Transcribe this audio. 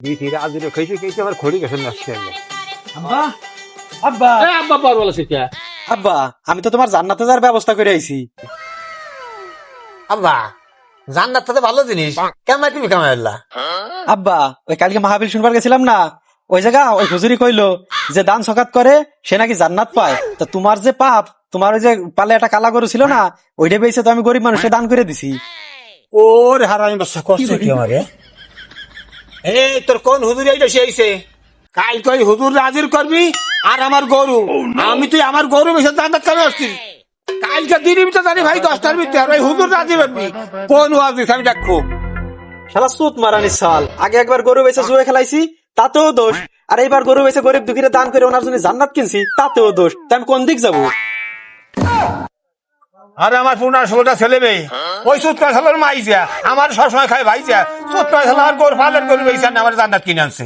বিথি রাজুরে খাইছে খাইছে আমার খড়ি গেছে নষ্ট হয়ে গেল। আব্বা আব্বা আব্বা পার বলা শিখা আব্বা আমি তো তোমার জান্নাতে যাওয়ার ব্যবস্থা করে আইছি। আব্বা জান্নাত তো ভালো জিনিস, কেমন তুমি কেমন আল্লাহ? আব্বা ওই কালকে মাহফিল শুনবার গেছিলাম না, ওই জায়গা ওই হুজুরি কইলো যে দান সকাত করে সে নাকি জান্নাত পায়। তো তোমার যে পাপ, তোমার ওই যে পালে একটা কালা গরু ছিল না, ওইটা বেঁচে তো আমি গরিব মানুষকে দান করে দিছি। ওরে হারামি বাচ্চা করছে কি আমারে? এই তোর কোন হুজুর এইটা সেইছে? কালকে ওই হুজুর হাজির করবি আর আমার গরু, আমি তুই আমার গরু বেশি জান্নাত কেন আসছিস? কালকে দিনই তো জানি ভাই 10টার ভিতরে আর ওই হুজুর রাজি করবি। কোন ওয়াজিস আমি দেখো। শালা সুত মারানি সাল, আগে একবার গরু বেচে জুয়ে খেলাইছি তাতেও দোষ, আর এইবার গরু বেচে গরিব দুঃখীরে দান করে ওনার জন্য জান্নাত কিনছি তাতেও দোষ। তাই আমি কোন দিক যাবো? আরে আমার 15-16টা ছেলে মেয়ে, ওই সুতকা ছেলের মাইছে আমার সবসময় খাই ভাইছে, সুতকা ছেলে আমার গরু পালন গরু বেঁচে আমার জান্নাত কিনে আনছে।